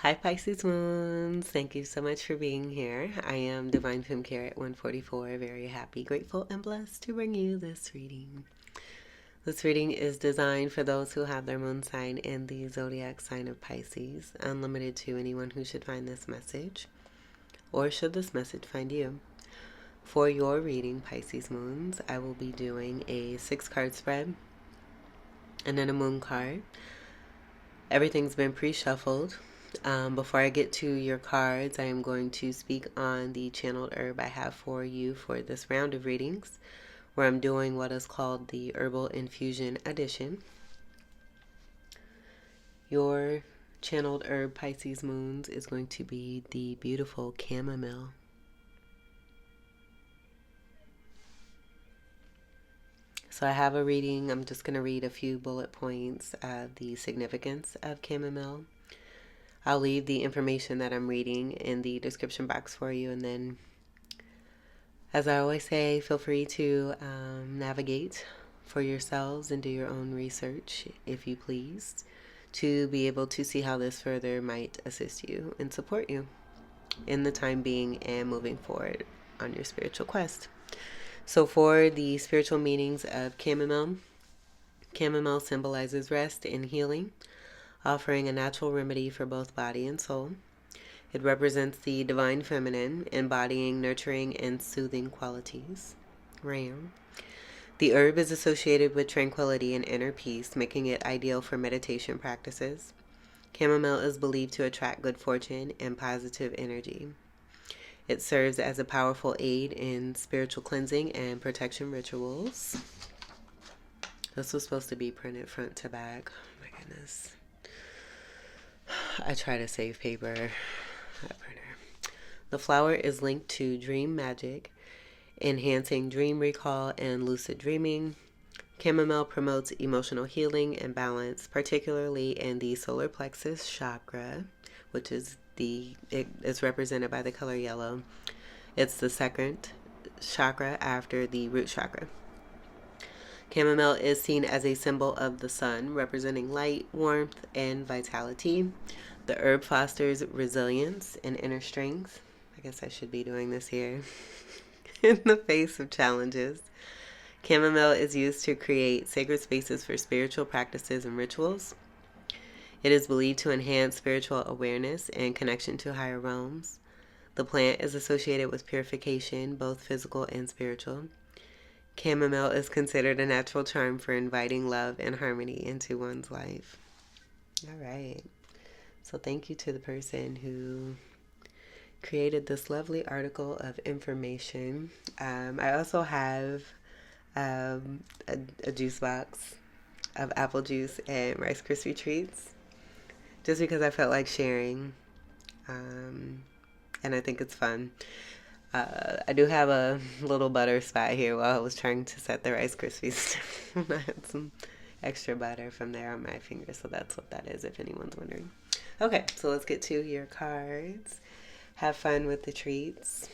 Hi Pisces Moons, thank you so much for being here. I am Divine Femme Care at 144, very happy, grateful, and blessed to bring you this reading. This reading is designed for those who have their moon sign in the zodiac sign of Pisces, unlimited to anyone who should find this message, or should this message find you. For your reading, Pisces Moons, I will be doing a 6-card spread and then a moon card. Everything's been pre-shuffled. Before I get to your cards, I am going to speak on the channeled herb I have for you for this round of readings, where I'm doing what is called the Herbal Infusion Edition. Your channeled herb, Pisces Moons, is going to be the beautiful chamomile. So I have a reading. I'm just going to read a few bullet points of the significance of chamomile. I'll leave the information that I'm reading in the description box for you. And then, as I always say, feel free to navigate for yourselves and do your own research, if you please, to be able to see how this further might assist you and support you in the time being and moving forward on your spiritual quest. So for the spiritual meanings of chamomile, chamomile symbolizes rest and healing, offering a natural remedy for both body and soul. It represents the divine feminine, embodying nurturing and soothing qualities. Ram. The herb is associated with tranquility and inner peace, making it ideal for meditation practices. Chamomile is believed to attract good fortune and positive energy. It serves as a powerful aid in spiritual cleansing and protection rituals. This was supposed to be printed front to back. Oh my goodness. I try to save paper. That printer. The flower is linked to dream magic, enhancing dream recall and lucid dreaming. Chamomile promotes emotional healing and balance, particularly in the solar plexus chakra, which is it is represented by the color yellow. It's the second chakra after the root chakra. Chamomile is seen as a symbol of the sun, representing light, warmth, and vitality. The herb fosters resilience and inner strength. I guess I should be doing this here. In the face of challenges. Chamomile is used to create sacred spaces for spiritual practices and rituals. It is believed to enhance spiritual awareness and connection to higher realms. The plant is associated with purification, both physical and spiritual. Chamomile is considered a natural charm for inviting love and harmony into one's life. All right. So thank you to the person who created this lovely article of information. I also have a juice box of apple juice and Rice Krispie treats, just because I felt like sharing, and I think it's fun. I do have a little butter spot here while I was trying to set the Rice Krispies. I had some extra butter from there on my finger, so that's what that is, if anyone's wondering. Okay, so let's get to your cards. Have fun with the treats.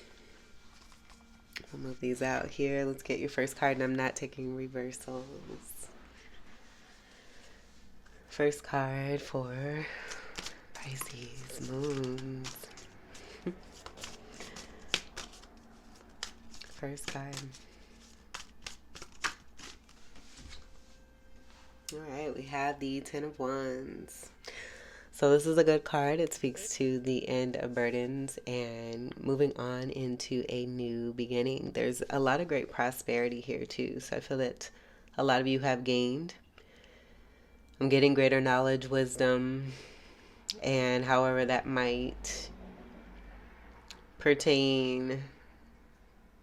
I'll move these out here. Let's get your first card, and I'm not taking reversals. First card for Pisces Moons. First card. All right, we have the Ten of Wands. So this is a good card. It speaks to the end of burdens and moving on into a new beginning. There's a lot of great prosperity here too. So I feel that a lot of you have gained. I'm getting greater knowledge, wisdom, and however that might pertain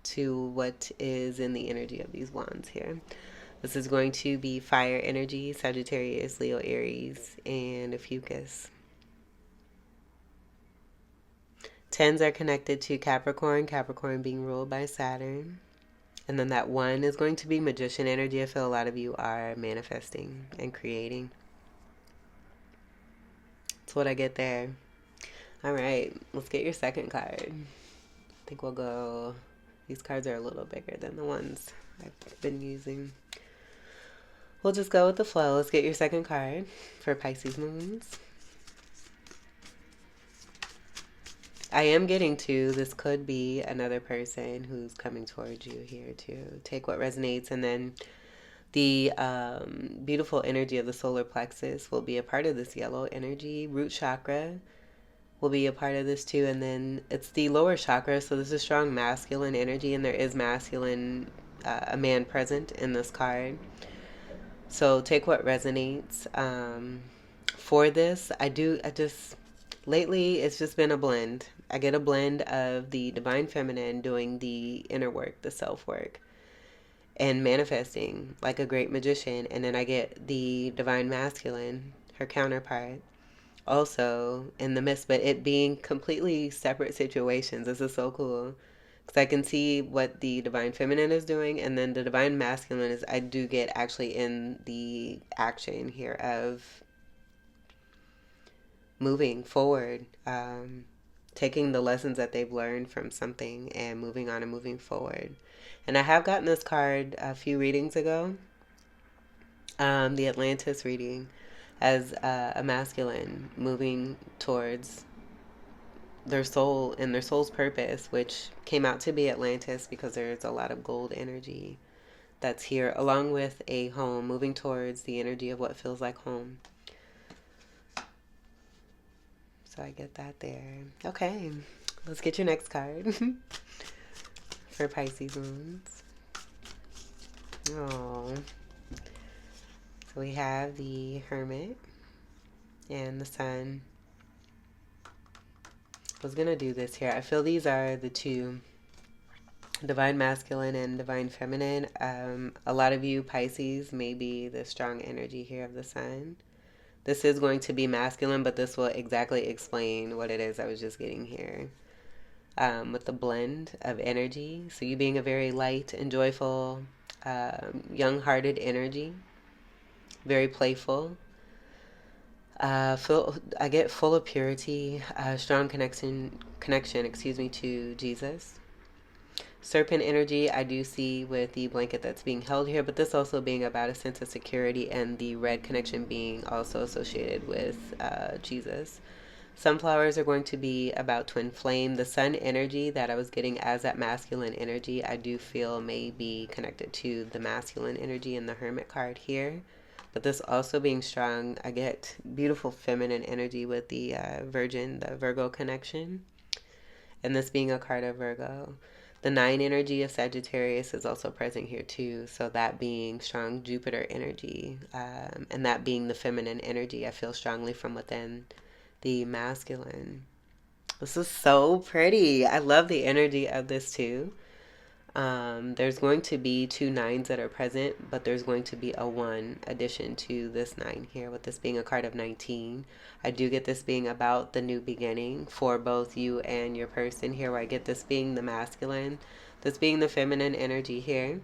to what is in the energy of these wands here. This is going to be fire energy, Sagittarius, Leo, Aries, and a Fucus. Tens are connected to Capricorn, Capricorn being ruled by Saturn. And then that 1 is going to be Magician energy. I feel a lot of you are manifesting and creating. That's what I get there. All right, let's get your second card. I think we'll go... These cards are a little bigger than the ones I've been using. We'll just go with the flow. Let's get your second card for Pisces Moons. I am getting to, this could be another person who's coming towards you here too. Take what resonates, and then the beautiful energy of the solar plexus will be a part of this yellow energy. Root chakra will be a part of this too. And then it's the lower chakra. So this is strong masculine energy, and there is masculine, a man present in this card. So take what resonates. For this, lately it's just been a blend. I get a blend of the divine feminine doing the inner work, the self work, and manifesting like a great magician. And then I get the divine masculine, her counterpart, also in the midst, but it being completely separate situations. This is so cool because I can see what the divine feminine is doing, and then the divine masculine is, I do get actually in the action here of moving forward, taking the lessons that they've learned from something and moving on and moving forward. And I have gotten this card a few readings ago, the Atlantis reading, as a masculine moving towards their soul and their soul's purpose, which came out to be Atlantis because there's a lot of gold energy that's here, along with a home, moving towards the energy of what feels like home. So I get that there. Okay, let's get your next card for Pisces moons. Oh, so we have the Hermit and the Sun. I was gonna do this here. I feel these are the two, divine masculine and divine feminine. A lot of you Pisces may be the strong energy here of the Sun. This is going to be masculine, but this will exactly explain what it is I was just getting here. With the blend of energy. So you being a very light and joyful, young-hearted energy, very playful. I get full of purity, strong connection, to Jesus. Serpent energy, I do see with the blanket that's being held here, but this also being about a sense of security, and the red connection being also associated with Jesus. Sunflowers are going to be about twin flame. The sun energy that I was getting as that masculine energy, I do feel may be connected to the masculine energy in the Hermit card here. But this also being strong, I get beautiful feminine energy with the the Virgo connection. And this being a card of Virgo. The 9 energy of Sagittarius is also present here too. So that being strong Jupiter energy, and that being the feminine energy, I feel strongly from within the masculine. This is so pretty. I love the energy of this too. There's going to be 2 9s that are present, but there's going to be a 1 addition to this 9 here, with this being a card of 19. I do get this being about the new beginning for both you and your person here, where I get this being the masculine, this being the feminine energy here.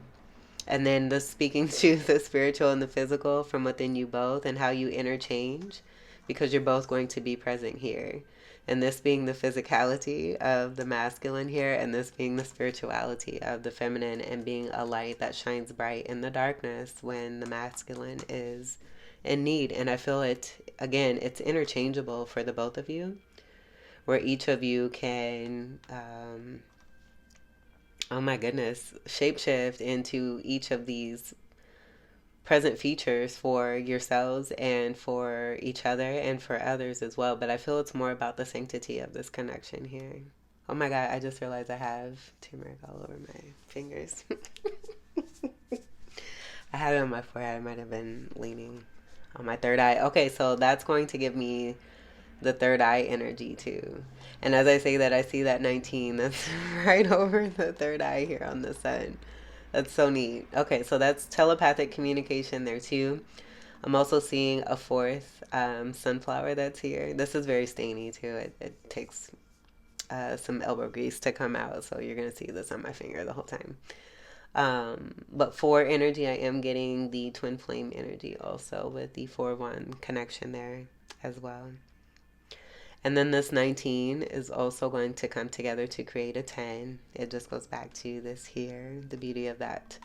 And then this speaking to the spiritual and the physical from within you both, and how you interchange, because you're both going to be present here. And this being the physicality of the masculine here, and this being the spirituality of the feminine, and being a light that shines bright in the darkness when the masculine is in need. And I feel it, again, it's interchangeable for the both of you, where each of you can, oh my goodness, shapeshift into each of these present features for yourselves and for each other and for others as well. But I feel it's more about the sanctity of this connection here. Oh my God, I just realized I have turmeric all over my fingers. I had it on my forehead. I might have been leaning on my third eye. Okay, so that's going to give me the third eye energy too. And as I say that, I see that 19 that's right over the third eye here on the sun. That's so neat. Okay, so that's telepathic communication there too. I'm also seeing a 4th sunflower that's here. This is very stainy too. It takes some elbow grease to come out, so you're going to see this on my finger the whole time. But 4 energy, I am getting the twin flame energy also with the 4-1 connection there as well. And then this 19 is also going to come together to create a 10. It just goes back to this here, the beauty of that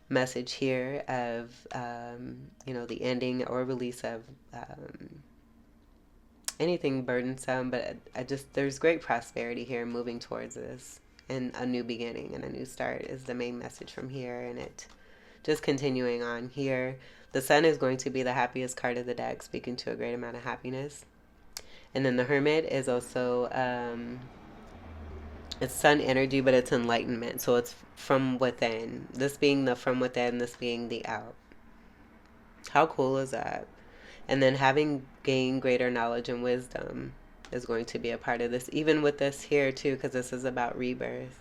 message here of, the ending or release of anything burdensome, but there's great prosperity here moving towards this. And a new beginning and a new start is the main message from here. And it just continuing on here. The Sun is going to be the happiest card of the deck, speaking to a great amount of happiness. And then the Hermit is also, it's Sun energy, but it's enlightenment. So it's from within. This being the from within, this being the out. How cool is that? And then having gained greater knowledge and wisdom is going to be a part of this, even with this here too, because this is about rebirth.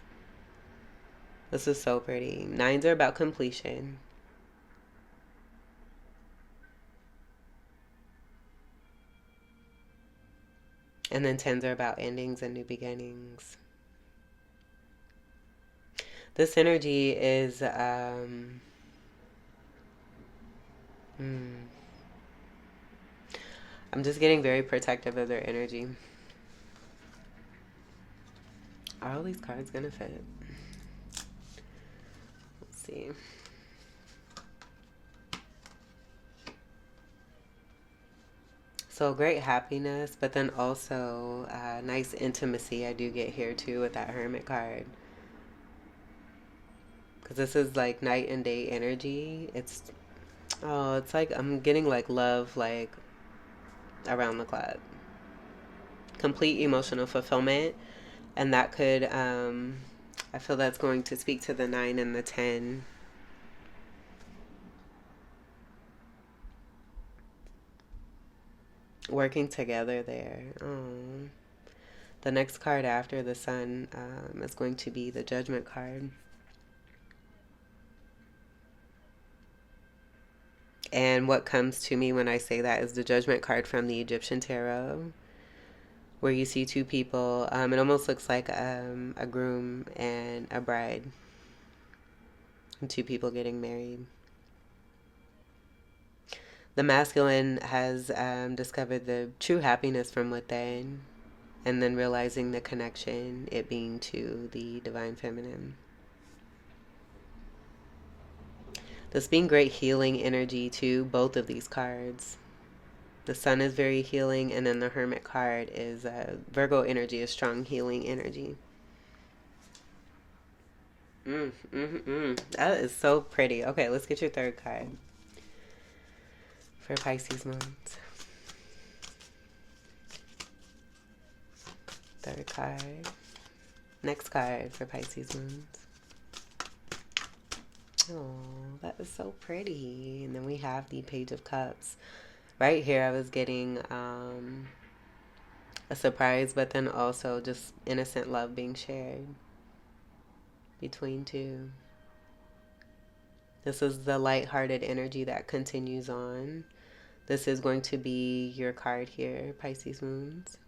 This is so pretty. Nines are about completion. And then tens are about endings and new beginnings. This energy is I'm just getting very protective of their energy. Are all these cards gonna fit? Let's see. So great happiness, but then also nice intimacy I do get here too with that Hermit card. Because this is like night and day energy. It's like I'm getting like love like around the clock. Complete emotional fulfillment. And that could, I feel that's going to speak to the 9 and the 10. Working together there. Oh. The next card after the Sun is going to be the Judgment card. And what comes to me when I say that is the Judgment card from the Egyptian Tarot, where you see two people. It almost looks like a groom and a bride. And two people getting married. The masculine has discovered the true happiness from within, and then realizing the connection, it being to the divine feminine. This being great healing energy to both of these cards. The Sun is very healing, and then the Hermit card is Virgo energy, is strong healing energy. That is so pretty. Okay, let's get your third card for Pisces moons. Third card. Next card for Pisces moons. Oh, that is so pretty. And then we have the Page of Cups. Right here I was getting a surprise, but then also just innocent love being shared between two. This is the light-hearted energy that continues on. This is going to be your card here, Pisces moons.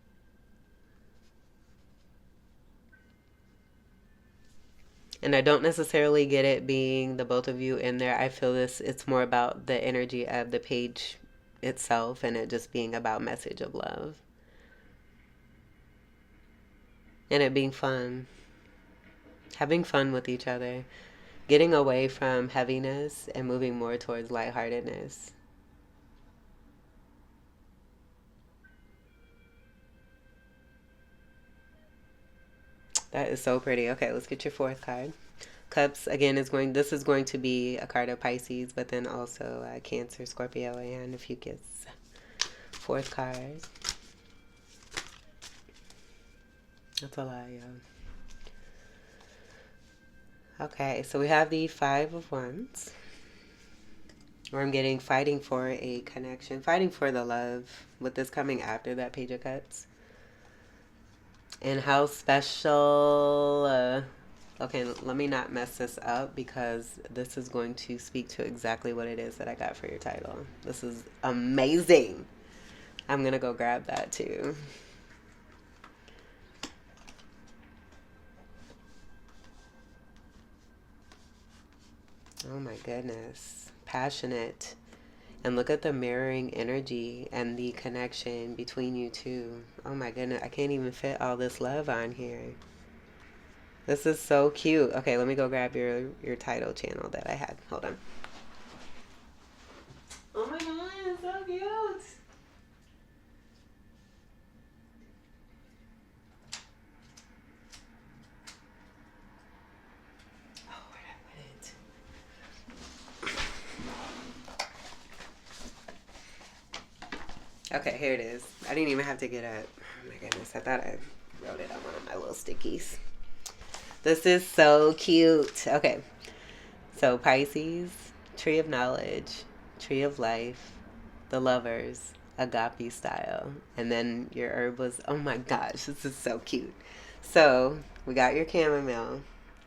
And I don't necessarily get it being the both of you in there. I feel it's more about the energy of the page itself and it just being about message of love. And it being fun. Having fun with each other. Getting away from heaviness and moving more towards lightheartedness. That is so pretty. Okay, let's get your fourth card. Cups, again, this is going to be a card of Pisces, but then also Cancer, Scorpio, and a few kids. Fourth card. That's a lot, yeah. Okay, so we have the Five of Wands. Where I'm getting fighting for a connection, fighting for the love, with this coming after that Page of Cups. And how special, okay, let me not mess this up because this is going to speak to exactly what it is that I got for your title. This is amazing. I'm going to go grab that too. Oh my goodness. Passionate. And look at the mirroring energy and the connection between you two. Oh my goodness. I can't even fit all this love on here. This is so cute. Okay, let me go grab your title channel that I had. Hold on. Oh my god, it's so cute. Okay, here it is. I didn't even have to get up. Oh my goodness, I thought I wrote it on one of my little stickies. This is so cute. Okay, so Pisces, tree of knowledge, tree of life, the lovers, Agape-Style. And then your herb was, oh my gosh, this is so cute. So we got your chamomile,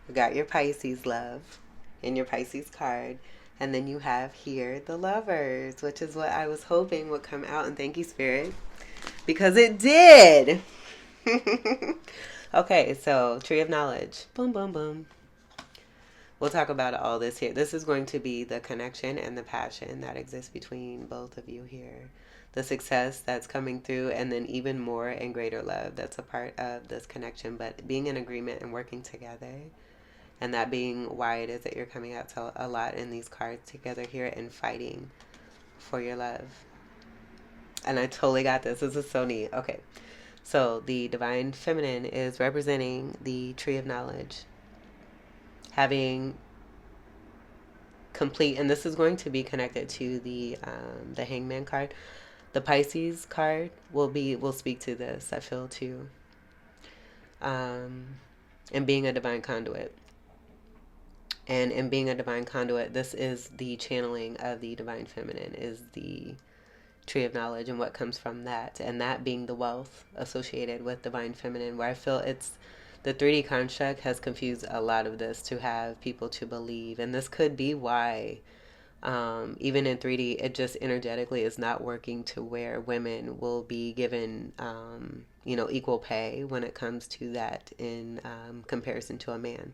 we got your Pisces love in your Pisces card. And then you have here the lovers, which is what I was hoping would come out. And thank you, Spirit, because it did. Okay, so tree of knowledge. Boom, boom, boom. We'll talk about all this here. This is going to be the connection and the passion that exists between both of you here. The success that's coming through, and then even more and greater love that's a part of this connection, but being in agreement and working together. And that being why it is that you're coming out to a lot in these cards together here and fighting for your love. And I totally got this. This is so neat. Okay. So the divine feminine is representing the tree of knowledge. Having complete, and this is going to be connected to the Hangman card. The Pisces card will speak to this, I feel, too. And being a divine conduit. And in being a divine conduit, this is the channeling of the divine feminine, is the tree of knowledge and what comes from that. And that being the wealth associated with divine feminine, where I feel it's the 3D construct has confused a lot of this to have people to believe. And this could be why, even in 3D, it just energetically is not working to where women will be given, equal pay when it comes to that in comparison to a man.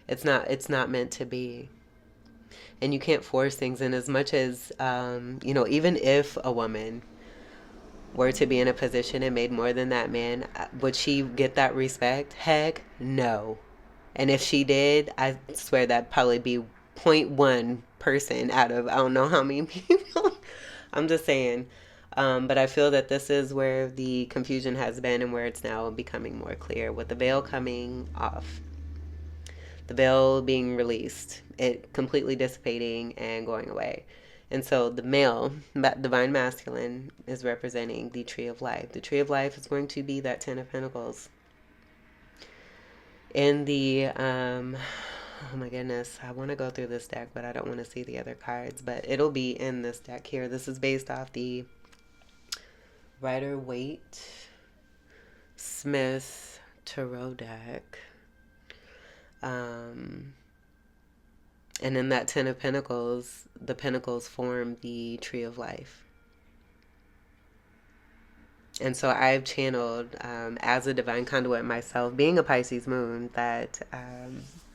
It's not meant to be. And you can't force things. And as much as, even if a woman were to be in a position and made more than that man, would she get that respect? Heck, no. And if she did, I swear that'd probably be 0.1% out of I don't know how many people. I'm just saying. But I feel that this is where the confusion has been and where it's now becoming more clear with the veil coming off. The veil being released, it completely dissipating and going away. And so the male, divine masculine, is representing the tree of life. The tree of life is going to be that 10 of Pentacles. In the, oh my goodness, I want to go through this deck, but I don't want to see the other cards. But it'll be in this deck here. This is based off the Rider-Waite Smith Tarot deck. And in that 10 of Pentacles, the Pentacles form the tree of life. And so I've channeled, as a divine conduit myself, being a Pisces moon, that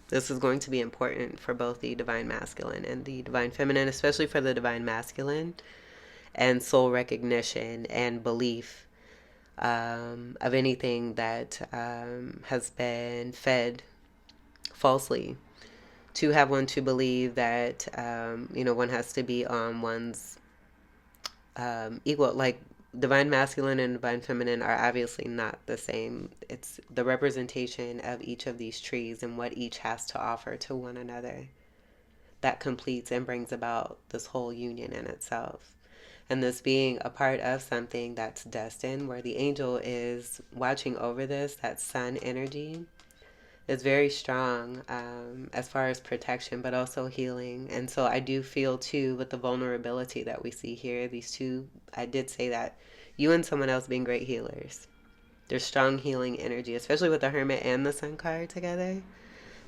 this is going to be important for both the divine masculine and the divine feminine, especially for the divine masculine, and soul recognition and belief of anything that has been fed falsely, to have one to believe that one has to be on one's equal. Like, divine masculine and divine feminine are obviously not the same. It's the representation of each of these trees and what each has to offer to one another that completes and brings about this whole union in itself. And this being a part of something that's destined, where the angel is watching over this, that sun energy is very strong, as far as protection, but also healing. And so I do feel too, with the vulnerability that we see here, these two, I did say that, you and someone else being great healers. There's strong healing energy, especially with the Hermit and the Sun card together.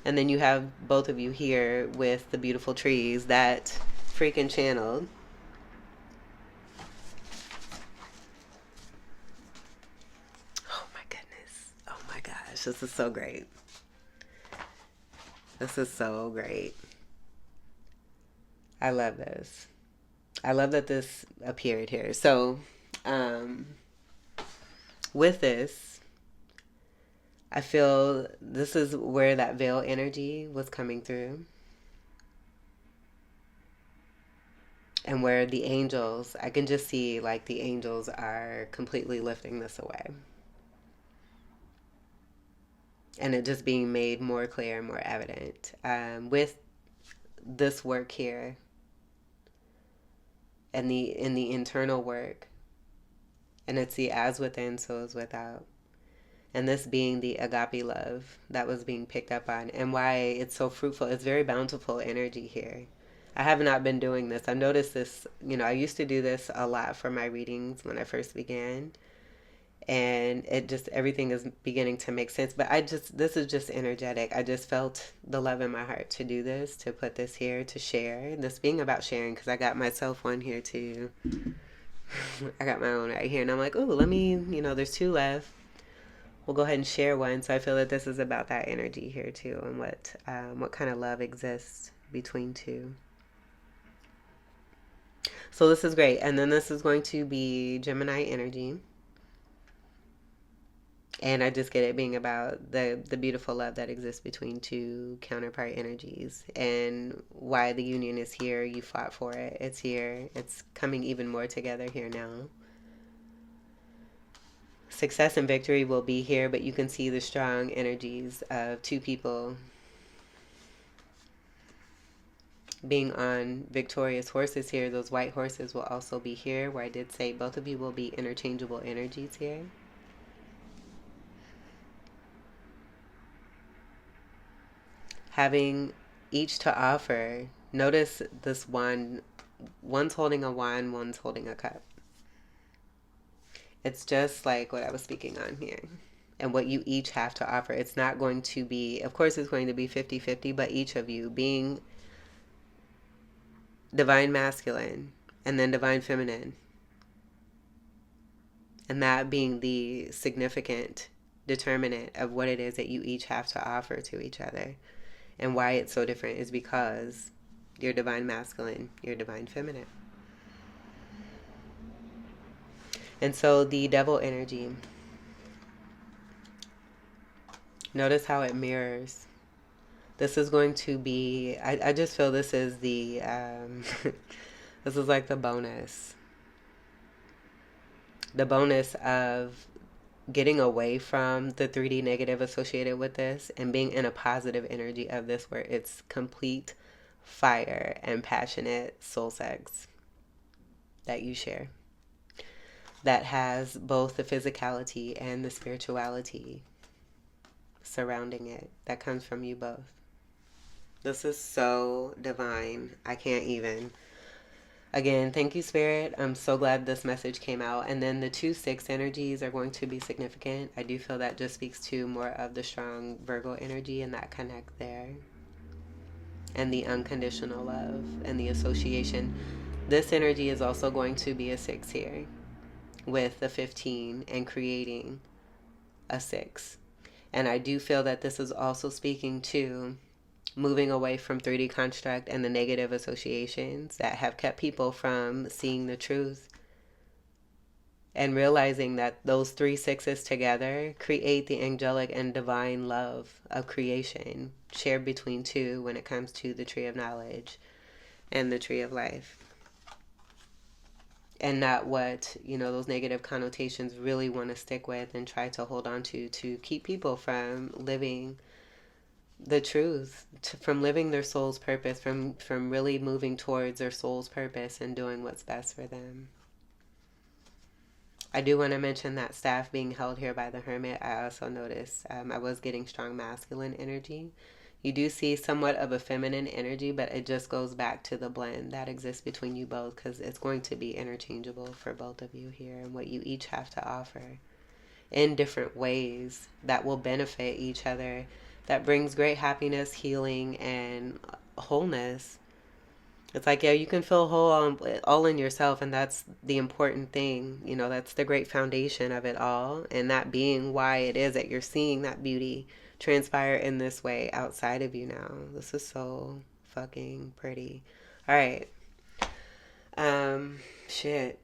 And then you have both of you here with the beautiful trees that freaking channeled. Oh my goodness. Oh my gosh. This is so great. This is so great. I love this. I love that this appeared here. So, with this, I feel this is where that veil energy was coming through. And where the angels, I can just see like the angels are completely lifting this away. And it just being made more clear and more evident. With this work here, and in the internal work, And it's the as within, so is without. And this being the agape love that was being picked up on, and why it's so fruitful. It's very bountiful energy here. I have not been doing this. I've noticed this, I used to do this a lot for my readings when I first began. And it just, everything is beginning to make sense. But this is just energetic. I just felt the love in my heart to do this, to put this here, to share. This being about sharing, because I got myself one here too. I got my own right here. And I'm like, oh, let me, there's two left. We'll go ahead and share one. So I feel that this is about that energy here too, and what kind of love exists between two. So this is great. And then this is going to be Gemini energy. And I just get it being about the beautiful love that exists between two counterpart energies, and why the union is here. You fought for it. It's here. It's coming even more together here now. Success and victory will be here, but you can see the strong energies of two people being on victorious horses here. Those white horses will also be here, where I did say both of you will be interchangeable energies here. Having each to offer. Notice this one. One's holding a wand, one's holding a cup. It's just like what I was speaking on here. And what you each have to offer. It's not going to be, of course it's going to be 50-50, but each of you being divine masculine and then divine feminine. And that being the significant determinant of what it is that you each have to offer to each other. And why it's so different is because you're divine masculine, you're divine feminine. And so the devil energy, notice how it mirrors. This is going to be, I just feel this is the, this is like the bonus. The bonus of getting away from the 3D negative associated with this and being in a positive energy of this, where it's complete fire and passionate soul sex that you share, that has both the physicality and the spirituality surrounding it, that comes from you both. This is so divine. I can't even. Again, thank you, Spirit. I'm so glad this message came out. And then the 2-6 energies are going to be significant. I do feel that just speaks to more of the strong Virgo energy and that connect there. And the unconditional love and the association. This energy is also going to be a 6 here with the 15 and creating a 6. And I do feel that this is also speaking to moving away from 3D construct and the negative associations that have kept people from seeing the truth, and realizing that those 3 6s together create the angelic and divine love of creation shared between two when it comes to the tree of knowledge and the tree of life. And not what, those negative connotations really want to stick with and try to hold on to keep people from living the truth, from living their soul's purpose, from really moving towards their soul's purpose and doing what's best for them. I do want to mention that staff being held here by the Hermit. I also noticed I was getting strong masculine energy. You do see somewhat of a feminine energy, but it just goes back to the blend that exists between you both, because it's going to be interchangeable for both of you here, and what you each have to offer in different ways that will benefit each other, that brings great happiness, healing, and wholeness. It's like, yeah, you can feel whole all in yourself, and that's the important thing. That's the great foundation of it all, and that being why it is that you're seeing that beauty transpire in this way outside of you now. This is so fucking pretty. All right. Shit.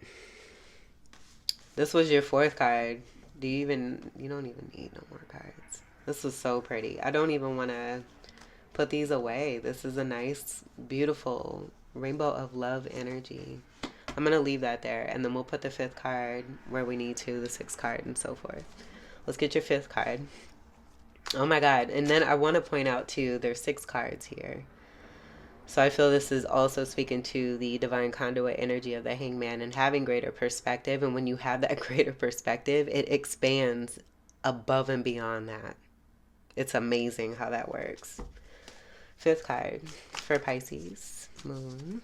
This was your 4th card. You don't even need no more cards. This was so pretty. I don't even want to put these away. This is a nice, beautiful rainbow of love energy. I'm going to leave that there, and then we'll put the 5th card where we need to, the 6th card, and so forth. Let's get your 5th card. Oh my God. And then I want to point out too, there's 6 cards here. So I feel this is also speaking to the divine conduit energy of the hangman and having greater perspective. And when you have that greater perspective, it expands above and beyond that. It's amazing how that works. Fifth card for Pisces. Moon.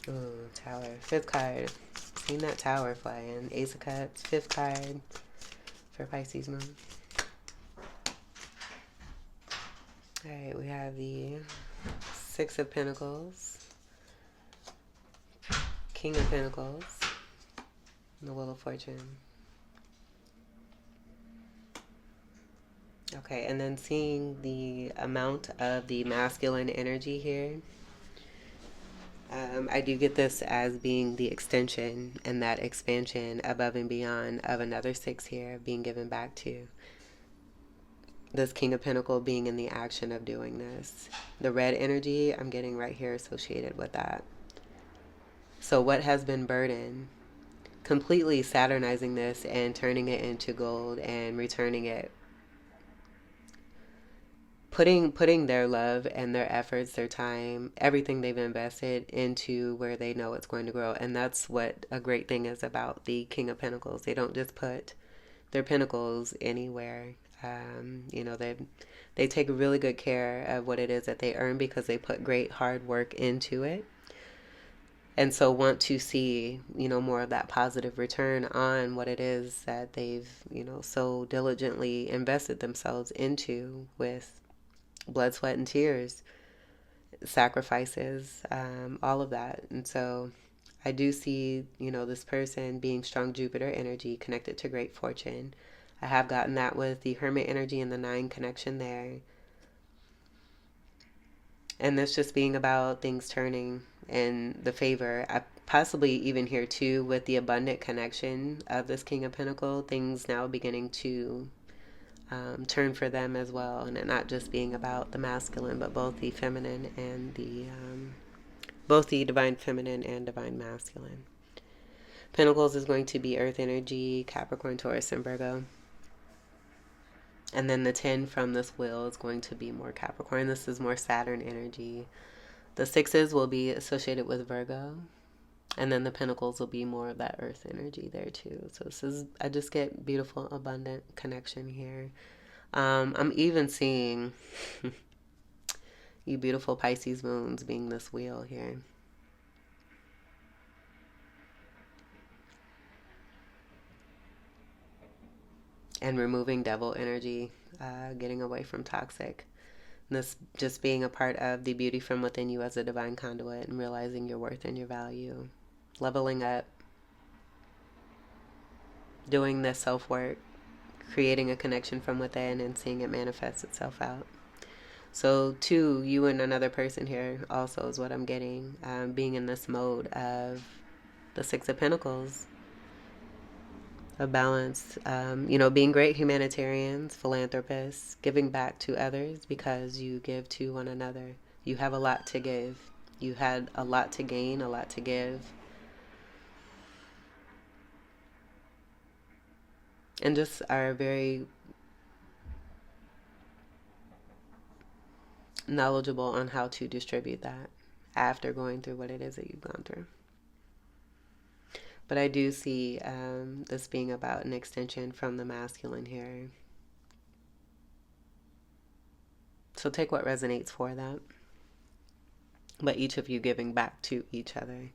Oh, Tower. Fifth card. Seen that tower flying. Ace of Cups. Fifth card for Pisces moon. Alright, we have the Six of Pentacles, King of Pentacles, and the Wheel of Fortune. Okay, and then seeing the amount of the masculine energy here. I do get this as being the extension and that expansion above and beyond of another six here being given back to this King of Pentacles being in the action of doing this. The red energy I'm getting right here associated with that. So what has been burdened, completely Saturnizing this and turning it into gold and returning it, putting their love and their efforts, their time, everything they've invested into where they know it's going to grow. And that's what a great thing is about the King of Pentacles. They don't just put their pentacles anywhere. You know, they take really good care of what it is that they earn because they put great hard work into it. And so want to see, you know, more of that positive return on what it is that they've, you know, so diligently invested themselves into with blood, sweat, and tears, sacrifices, all of that. And so I do see, you know, this person being strong Jupiter energy connected to great fortune. I have gotten that with the Hermit energy and the 9 connection there. And this just being about things turning in the favor. I possibly even here too with the abundant connection of this King of Pentacles, things now beginning to turn for them as well, and it not just being about the masculine, but both the feminine and both the divine feminine and divine masculine. Pentacles is going to be Earth energy, Capricorn, Taurus, and Virgo. And then the 10 from this wheel is going to be more Capricorn. This is more Saturn energy. The 6s will be associated with Virgo. And then the Pentacles will be more of that Earth energy there too. So this is, I just get beautiful, abundant connection here. I'm even seeing you beautiful Pisces moons being this wheel here. And removing devil energy, getting away from toxic. This just being a part of the beauty from within you as a divine conduit and realizing your worth and your value. Leveling up. Doing this self-work. Creating a connection from within and seeing it manifest itself out. So two, you and another person here also is what I'm getting. Being in this mode of the Six of Pentacles. A balance, you know, being great humanitarians, philanthropists, giving back to others because you give to one another. You have a lot to give. You had a lot to gain, a lot to give. And just are very knowledgeable on how to distribute that after going through what it is that you've gone through. But I do see this being about an extension from the masculine here. So take what resonates for that. But each of you giving back to each other.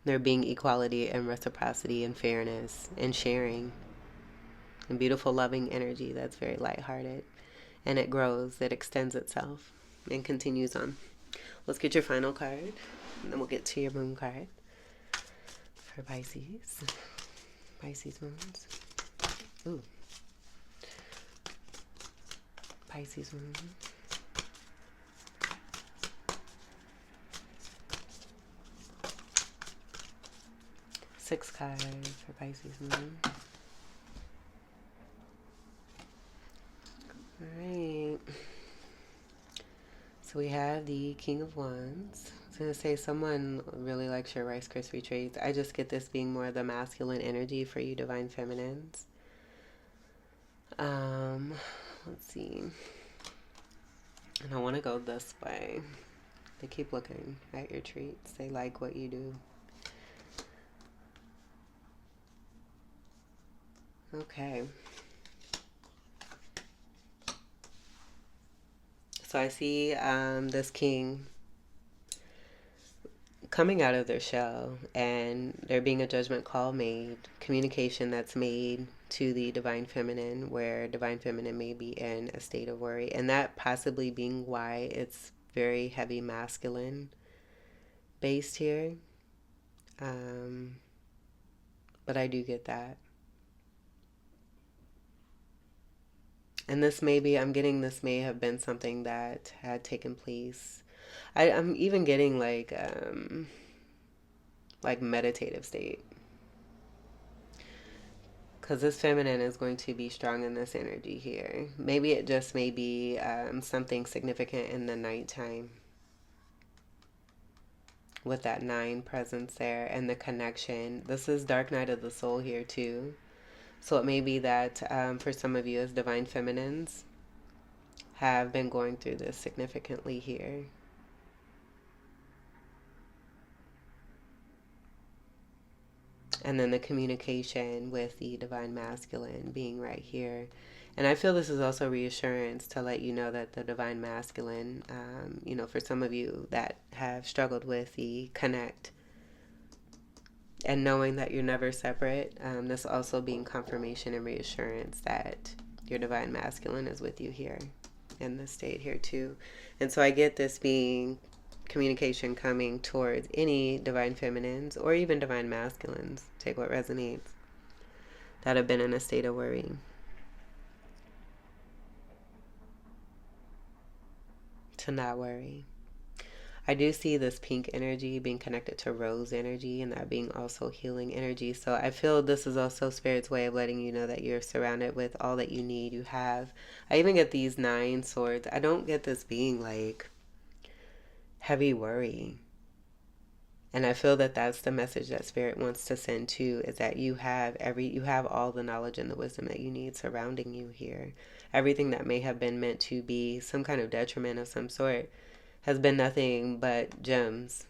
There being equality and reciprocity and fairness and sharing. And beautiful loving energy that's very lighthearted. And it grows, it extends itself and continues on. Let's get your final card. And then we'll get to your moon card. For Pisces. Pisces moons. Ooh. Pisces moon. Six cards for Pisces moon. Alright. So we have the King of Wands. I was going to say someone really likes your Rice Krispie treats. I just get this being more of the masculine energy for you divine feminines. Let's see. And I want to go this way. They keep looking at your treats. They like what you do. Okay. So I see this king coming out of their shell, and there being a judgment call made, communication that's made to the divine feminine, where divine feminine may be in a state of worry, and that possibly being why it's very heavy masculine based here. But I do get that. And this may be, I'm getting this may have been something that had taken place. I'm even getting like meditative state. Because this feminine is going to be strong in this energy here. Maybe it just may be something significant in the nighttime with that 9 presence there and the connection. This is dark night of the soul here too. So it may be that for some of you as divine feminines have been going through this significantly here. And then the communication with the divine masculine being right here. And I feel this is also reassurance to let you know that the divine masculine, for some of you that have struggled with the connect and knowing that you're never separate, this also being confirmation and reassurance that your divine masculine is with you here in this state here too. And so I get this being communication coming towards any divine feminines or even divine masculines, take what resonates, that have been in a state of worry. To not worry. I do see this pink energy being connected to rose energy, and that being also healing energy. So I feel this is also Spirit's way of letting you know that you're surrounded with all that you need. You have, I even get these 9 swords. I don't get this being like heavy worry. And I feel that that's the message that Spirit wants to send too, is that you have all the knowledge and the wisdom that you need surrounding you here. Everything that may have been meant to be some kind of detriment of some sort has been nothing but gems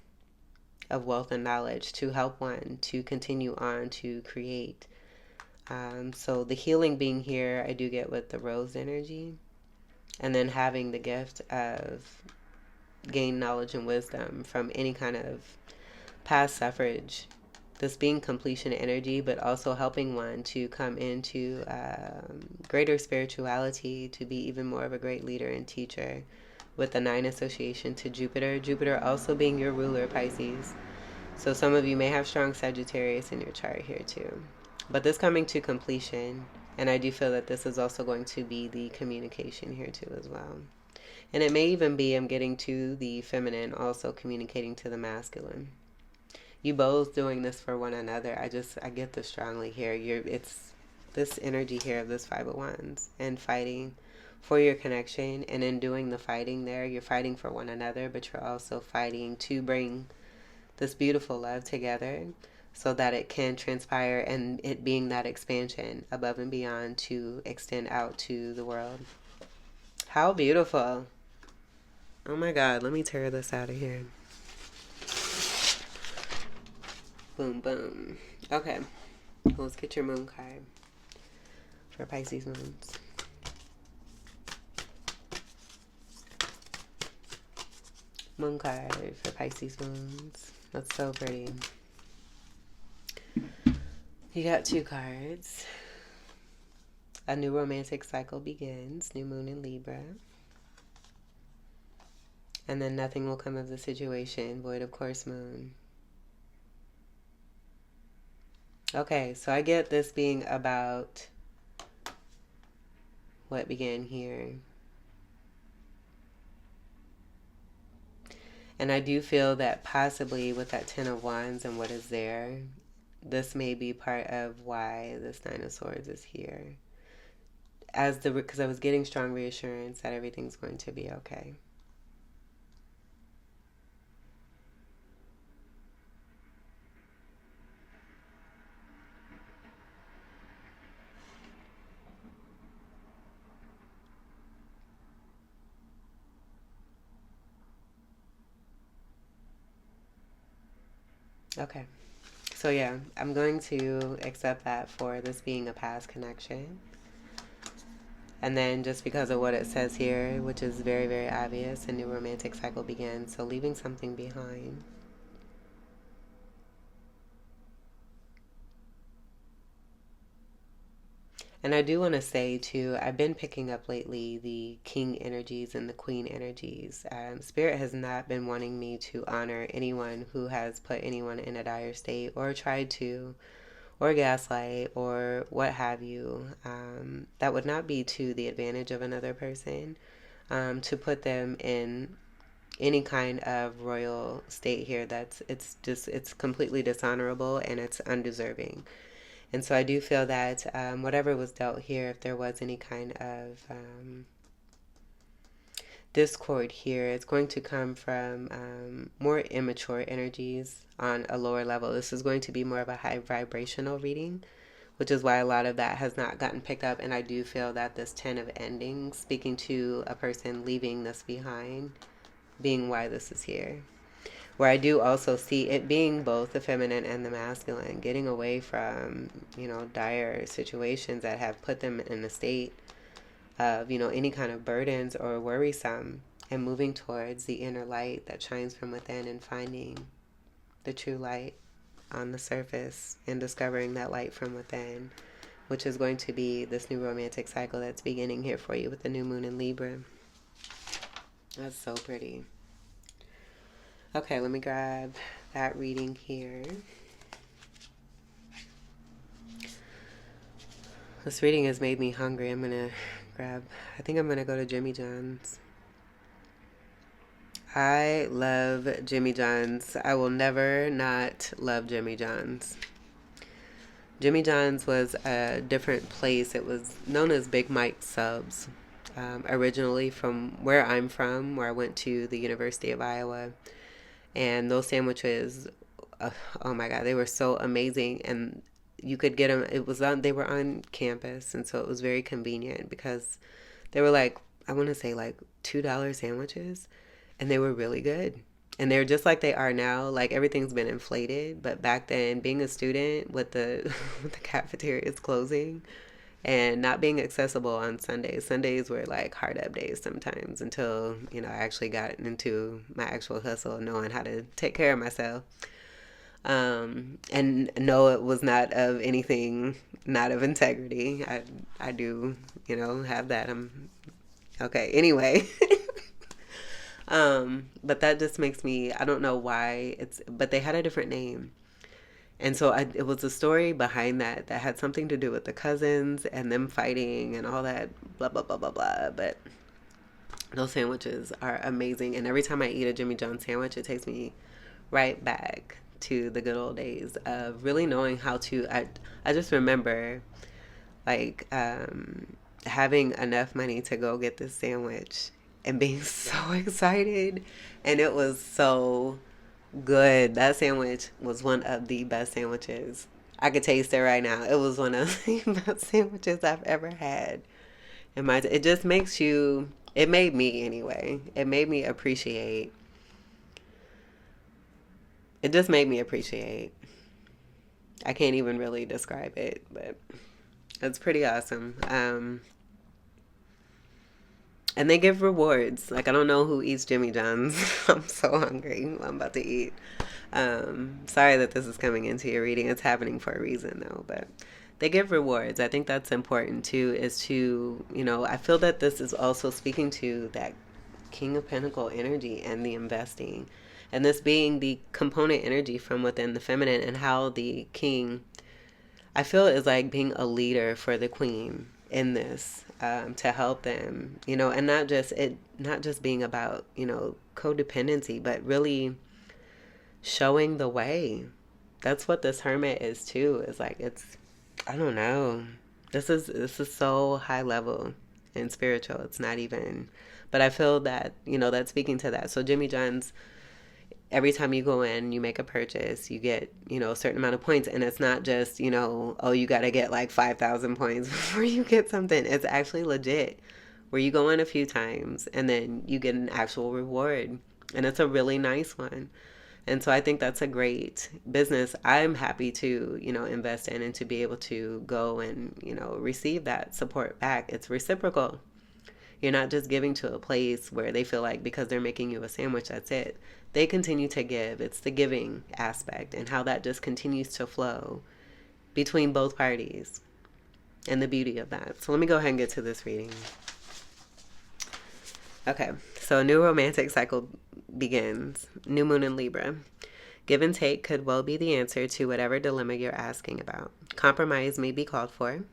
of wealth and knowledge to help one to continue on to create. So the healing being here, I do get with the rose energy, and then having the gift of gain knowledge and wisdom from any kind of past suffrage, this being completion energy, but also helping one to come into greater spirituality, to be even more of a great leader and teacher, with the 9 association to Jupiter also being your ruler, Pisces. So some of you may have strong Sagittarius in your chart here too, but this coming to completion, and I do feel that this is also going to be the communication here too as well. And it may even be, I'm getting to the feminine also communicating to the masculine. You both doing this for one another. I get this strongly here. It's this energy here of this 5 of Wands and fighting for your connection. And in doing the fighting there, you're fighting for one another, but you're also fighting to bring this beautiful love together so that it can transpire, and it being that expansion above and beyond to extend out to the world. How beautiful. Oh my God, let me tear this out of here. Boom, boom. Okay, let's get your moon card for Pisces moons. Moon card for Pisces moons. That's so pretty. You got 2 cards. A new romantic cycle begins. New moon in Libra. And then nothing will come of the situation. Void of course moon. Okay, so I get this being about what began here. And I do feel that possibly with that 10 of Wands and what is there, this may be part of why this 9 of Swords is here. Because I was getting strong reassurance that everything's going to be okay. Okay. So yeah, I'm going to accept that for this being a past connection. And then just because of what it says here, which is very, very obvious, a new romantic cycle begins. So leaving something behind. And I do want to say too, I've been picking up lately the king energies and the queen energies. Spirit has not been wanting me to honor anyone who has put anyone in a dire state or tried to, or gaslight, or what have you. That would not be to the advantage of another person. To put them in any kind of royal state here, it's completely dishonorable and it's undeserving. And so I do feel that whatever was dealt here, if there was any kind of discord here, it's going to come from more immature energies on a lower level. This is going to be more of a high vibrational reading, which is why a lot of that has not gotten picked up. And I do feel that this 10 of endings, speaking to a person leaving this behind, being why this is here. Where I do also see it being both the feminine and the masculine, getting away from, dire situations that have put them in a state of, any kind of burdens or worrisome, and moving towards the inner light that shines from within and finding the true light on the surface and discovering that light from within, which is going to be this new romantic cycle that's beginning here for you with the new moon in Libra. That's so pretty. Okay, let me grab that reading here. This reading has made me hungry. I think I'm going to go to Jimmy John's. I love Jimmy John's. I will never not love Jimmy John's. Jimmy John's was a different place. It was known as Big Mike Subs. Originally from where I'm from, where I went to the University of Iowa. And those sandwiches, oh my God, they were so amazing. And you could get them, they were on campus. And so it was very convenient because they were like, I want to say like $2 sandwiches. And they were really good. And they're just like they are now. Like everything's been inflated. But back then, being a student with the, with the cafeterias closing and not being accessible on Sundays. Sundays were like hard up days sometimes until, I actually got into my actual hustle, knowing how to take care of myself. And no, it was not of anything, not of integrity. I do, have that. Okay. Anyway. But that just makes me, I don't know why but they had a different name. And so it was a story behind that had something to do with the cousins and them fighting and all that, blah, blah, blah, blah, blah. But those sandwiches are amazing. And every time I eat a Jimmy John's sandwich, it takes me right back to the good old days of really knowing how to, I just remember like having enough money to go get this sandwich and being so excited. And it was so good. That sandwich was one of the best sandwiches. I could taste it right now. It was one of the best sandwiches I've ever had. It just makes you, it made me anyway. It just made me appreciate. I can't even really describe it, but it's pretty awesome. And they give rewards. Like, I don't know who eats Jimmy John's. I'm so hungry. I'm about to eat. Sorry that this is coming into your reading. It's happening for a reason, though. But they give rewards. I think that's important, too, is to, I feel that this is also speaking to that King of Pentacle energy and the investing. And this being the component energy from within the feminine, and how the king, I feel, is like being a leader for the queen in this, to help them, and not just being about, codependency, but really showing the way. That's what this hermit is too. It's like, I don't know. This is so high level and spiritual. It's not even, but I feel that, that's speaking to that. So Jimmy John's, every time you go in, you make a purchase, you get, a certain amount of points. And it's not just, oh, you got to get like 5,000 points before you get something. It's actually legit, where you go in a few times and then you get an actual reward. And it's a really nice one. And so I think that's a great business. I'm happy to, invest in and to be able to go and, receive that support back. It's reciprocal. You're not just giving to a place where they feel like because they're making you a sandwich, that's it. They continue to give. It's the giving aspect and how that just continues to flow between both parties and the beauty of that. So let me go ahead and get to this reading. Okay, so a new romantic cycle begins. New moon in Libra. Give and take could well be the answer to whatever dilemma you're asking about. Compromise may be called for.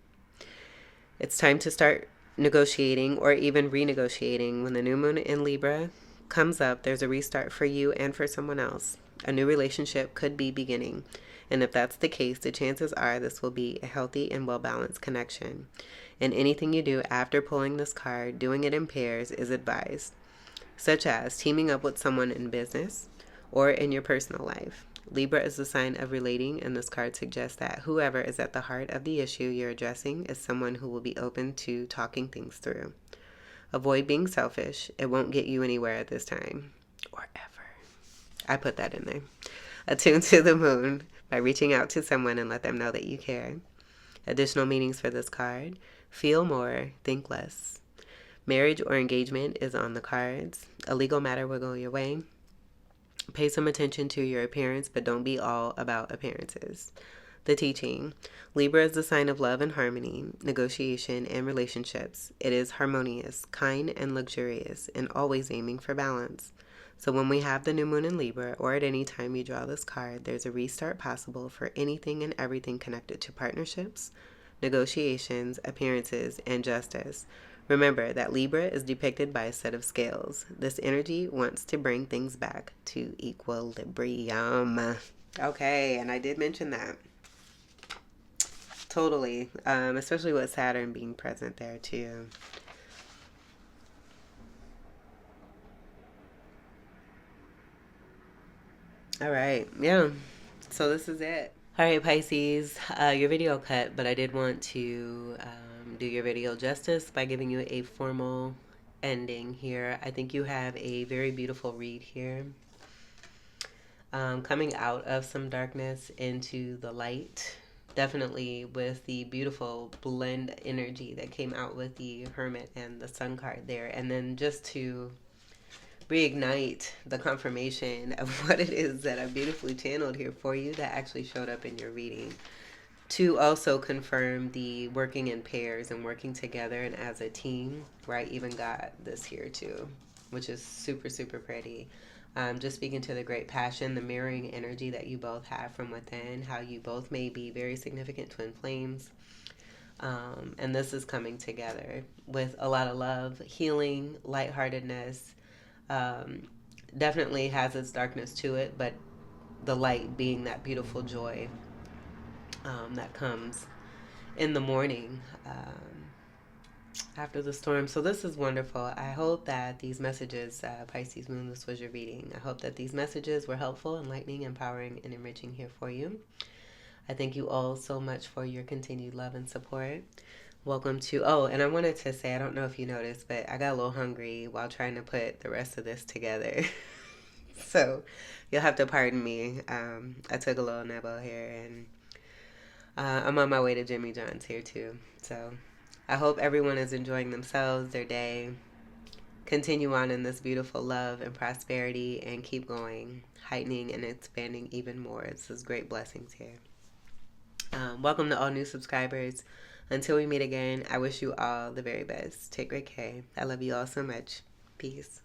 It's time to start negotiating or even renegotiating. When the new moon in Libra comes up, there's a restart for you and for someone else. A new relationship could be beginning. And if that's the case, the chances are this will be a healthy and well-balanced connection. And anything you do after pulling this card, doing it in pairs is advised, such as teaming up with someone in business or in your personal life. Libra is the sign of relating, and this card suggests that whoever is at the heart of the issue you're addressing is someone who will be open to talking things through. Avoid being selfish. It won't get you anywhere at this time. Or ever. I put that in there. Attune to the moon by reaching out to someone and let them know that you care. Additional meanings for this card. Feel more, think less. Marriage or engagement is on the cards. A legal matter will go your way. Pay some attention to your appearance, but don't be all about appearances. The teaching. Libra is the sign of love and harmony, negotiation, and relationships. It is harmonious, kind, and luxurious, and always aiming for balance. So when we have the new moon in Libra, or at any time you draw this card, there's a restart possible for anything and everything connected to partnerships, negotiations, appearances, and justice. Remember that Libra is depicted by a set of scales. This energy wants to bring things back to equilibrium. Okay, and I did mention that. Totally. Especially with Saturn being present there too. All right. Yeah. So this is it. All right, Pisces, your video cut, but I did want to do your video justice by giving you a formal ending here. I think you have a very beautiful read here. Coming out of some darkness into the light. Definitely with the beautiful blend energy that came out with the Hermit and the Sun card there. And then just to reignite the confirmation of what it is that I beautifully channeled here for you that actually showed up in your reading. To also confirm the working in pairs and working together and as a team, where I even got this here too, which is super, super pretty. Just speaking to the great passion, the mirroring energy that you both have from within, how you both may be very significant twin flames. And this is coming together with a lot of love, healing, lightheartedness. Definitely has its darkness to it, but the light being that beautiful joy that comes in the morning after the storm. So this is wonderful. I hope that these messages, Pisces Moon, this was your reading. I hope that these messages were helpful, enlightening, empowering, and enriching here for you. I thank you all so much for your continued love and support. Welcome to, and I wanted to say, I don't know if you noticed, but I got a little hungry while trying to put the rest of this together. So you'll have to pardon me. I took a little nibble here, and I'm on my way to Jimmy John's here too. So I hope everyone is enjoying themselves, their day. Continue on in this beautiful love and prosperity and keep going, heightening and expanding even more. This is great blessings here. Welcome to all new subscribers. Until we meet again, I wish you all the very best. Take great care. I love you all so much. Peace.